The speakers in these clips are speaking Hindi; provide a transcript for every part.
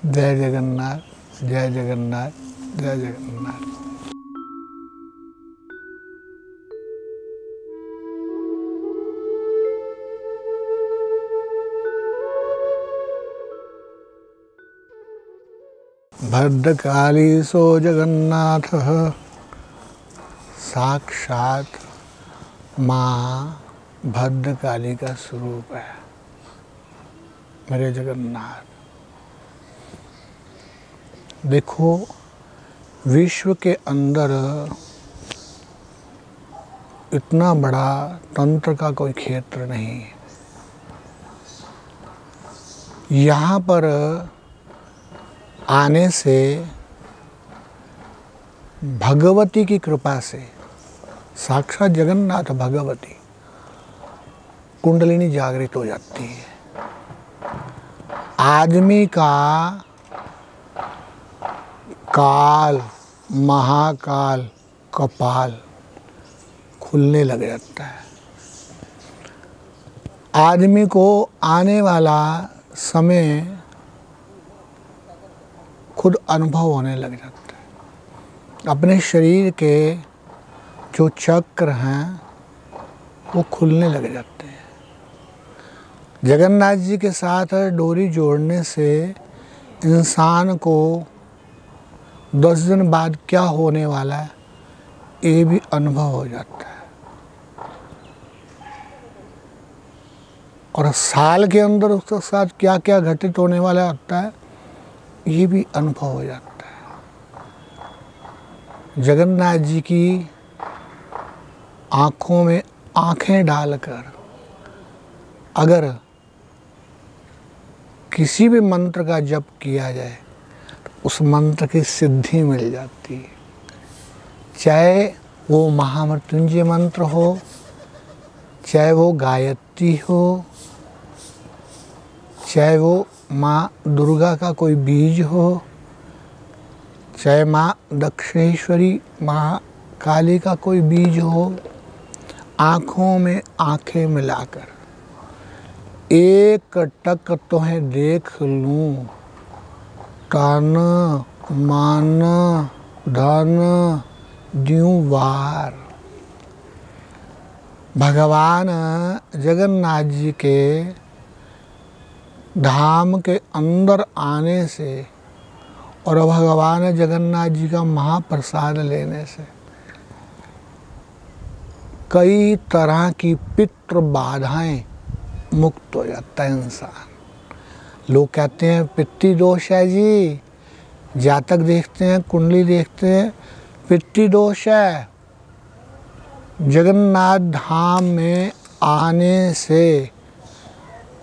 जय जगन्नाथ, जय जगन्नाथ, जय जगन्नाथ। भद्रकालीसो जगन्नाथः साक्षात माँ भद्रकाली का स्वरूप है। मेरे जगन्नाथ, देखो विश्व के अंदर इतना बड़ा तंत्र का कोई क्षेत्र नहीं है। यहाँ पर आने से भगवती की कृपा से, साक्षात जगन्नाथ भगवती कुंडलिनी जागृत हो जाती है। आदमी का काल, महाकाल, कपाल खुलने लग जाता है। आदमी को आने वाला समय खुद अनुभव होने लग जाता है। अपने शरीर के जो चक्र हैं वो खुलने लग जाते हैं। जगन्नाथ जी के साथ डोरी जोड़ने से इंसान को 10 दिन बाद क्या होने वाला है ये भी अनुभव हो जाता है, और साल के अंदर उसके साथ क्या क्या घटित होने वाला होता है ये भी अनुभव हो जाता है। जगन्नाथ जी की आँखों में आँखें डालकर अगर किसी भी मंत्र का जप किया जाए तो उस मंत्र की सिद्धि मिल जाती है। चाहे वो महामृत्युंजय मंत्र हो, चाहे वो गायत्री हो, चाहे वो माँ दुर्गा का कोई बीज हो, चाहे माँ दक्षिणेश्वरी, माँ काली का कोई बीज हो, आँखों में आँखें मिलाकर एक टक तुम्हें देख लूं, तन मन धन द्यूं वार। भगवान जगन्नाथ जी के धाम के अंदर आने से और भगवान जगन्नाथ जी का महाप्रसाद लेने से कई तरह की पितृ बाधाएं मुक्त हो जाता है इंसान। लोग कहते हैं पितृ दोष है जी, जातक देखते हैं, कुंडली देखते हैं, पितृ दोष है। जगन्नाथ धाम में आने से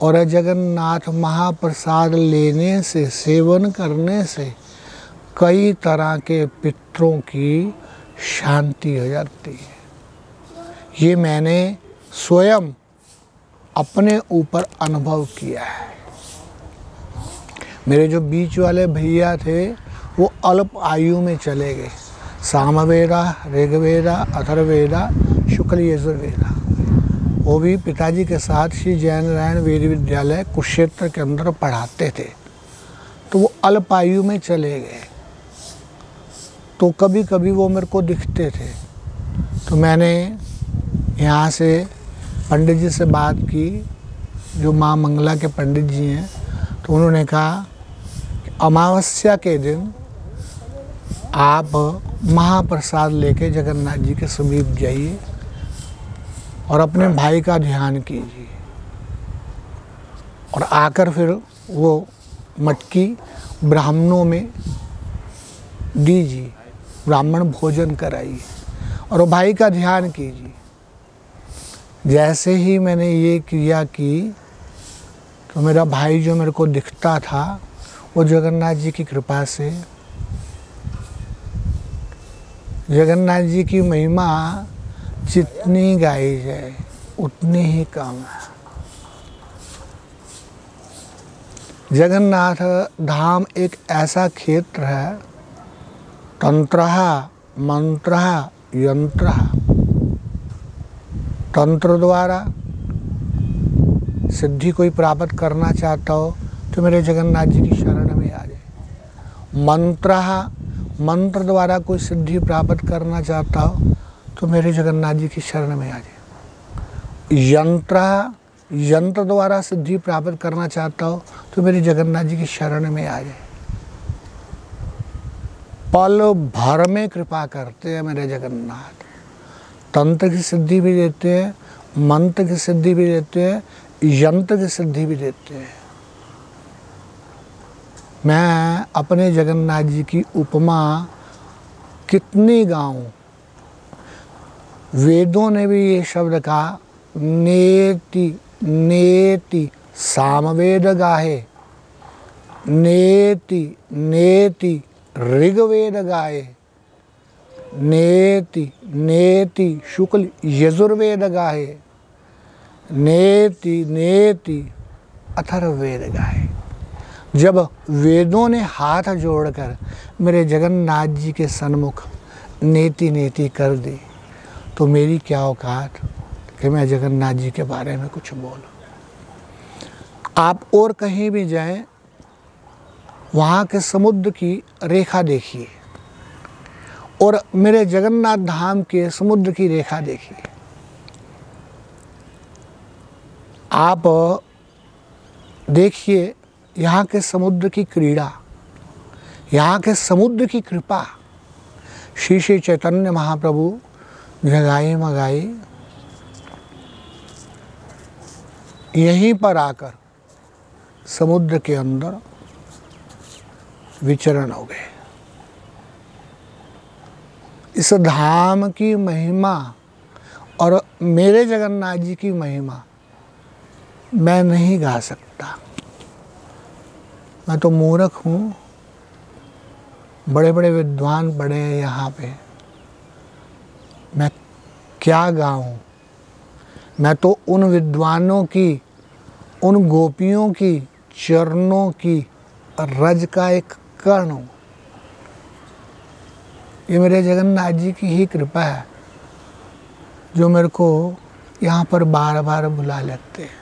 और जगन्नाथ महाप्रसाद लेने से, सेवन करने से कई तरह के पितरों की शांति हो जाती है। ये मैंने स्वयं अपने ऊपर अनुभव किया है। मेरे जो बीच वाले भैया थे वो अल्प आयु में चले गए। सामवेदा, ऋग्वेदा, अथर्ववेदा, शुक्ल यजुर्वेदा, वो भी पिताजी के साथ श्री जैन नारायण वेद विद्यालय कुरुक्षेत्र के अंदर पढ़ाते थे। तो वो अल्प आयु में चले गए। तो कभी कभी वो मेरे को दिखते थे। तो मैंने यहाँ से पंडित जी से बात की, जो माँ मंगला के पंडित जी हैं। तो उन्होंने कहा कि अमावस्या के दिन आप महाप्रसाद लेके जगन्नाथ जी के समीप जाइए और अपने भाई का ध्यान कीजिए, और आकर फिर वो मटकी ब्राह्मणों में दीजिए, ब्राह्मण भोजन कराइए और वो भाई का ध्यान कीजिए। जैसे ही मैंने ये क्रिया की तो मेरा भाई जो मेरे को दिखता था वो जगन्नाथ जी की कृपा से, जगन्नाथ जी की महिमा जितनी गाई जाए उतनी ही कम है। जगन्नाथ धाम एक ऐसा क्षेत्र है, तंत्रः मंत्रः यंत्रः, तंत्र द्वारा सिद्धि कोई प्राप्त करना चाहता हो तो मेरे जगन्नाथ जी की शरण में आ जाए। मंत्र द्वारा कोई सिद्धि प्राप्त करना चाहता हो तो मेरे जगन्नाथ जी की शरण में आ जाए। यंत्र द्वारा सिद्धि प्राप्त करना चाहता हो तो मेरे जगन्नाथ जी की शरण में आ जाए। पल भर में कृपा करते हैं मेरे जगन्नाथ। तंत्र की सिद्धि भी देते हैं, मंत्र की सिद्धि भी देते हैं, यंत्र की सिद्धि भी देते हैं। मैं अपने जगन्नाथ जी की उपमा कितनी गाऊं। वेदों ने भी ये शब्द कहा, नेति नेति सामवेद गाहे, नेति नेति ऋग्वेद गाए, नेति नेति शुक्ल यजुर्वेद गाहे, नेति नेति अथर्ववेद गाहे। जब वेदों ने हाथ जोड़कर मेरे जगन्नाथ जी के सन्मुख नेति नेति कर दी तो मेरी क्या औकात कि मैं जगन्नाथ जी के बारे में कुछ बोलूं। आप और कहीं भी जाएं, वहाँ के समुद्र की रेखा देखिए और मेरे जगन्नाथ धाम के समुद्र की रेखा देखिए। आप देखिए यहाँ के समुद्र की क्रीड़ा, यहाँ के समुद्र की कृपा। श्री श्री चैतन्य महाप्रभु जगाई मगाई यहीं पर आकर समुद्र के अंदर विचरण हो गए। इस धाम की महिमा और मेरे जगन्नाथ जी की महिमा मैं नहीं गा सकता। मैं तो मूर्ख हूँ। बड़े बड़े विद्वान पढ़े हैं यहाँ पे, मैं क्या गाऊँ। मैं तो उन विद्वानों की, उन गोपियों की चरणों की रज का एक कण हूँ। ये मेरे जगन्नाथ जी की ही कृपा है जो मेरे को यहाँ पर बार बार बुला लेते हैं।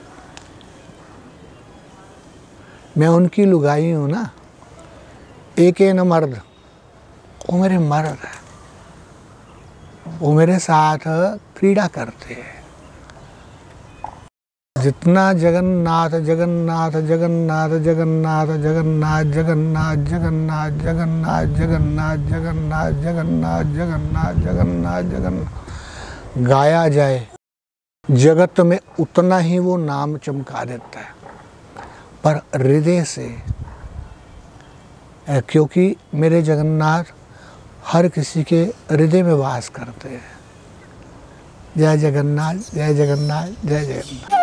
मैं उनकी लुगाई हूँ ना, एक न मर्द, वो मेरे मर्द है, वो मेरे साथ क्रीड़ा करते हैं। जितना जगन्नाथ जगन्नाथ जगन्नाथ जगन्नाथ जगन्नाथ जगन्नाथ जगन्नाथ जगन्नाथ जगन्नाथ जगन्नाथ जगन्नाथ जगन्नाथ जगन्नाथ जगन्नाथ गाया जाए, जगत में उतना ही वो नाम चमका देता है, पर हृदय से। क्योंकि मेरे जगन्नाथ हर किसी के हृदय में वास करते हैं। जय जगन्नाथ, जय जगन्नाथ, जय जगन्नाथ।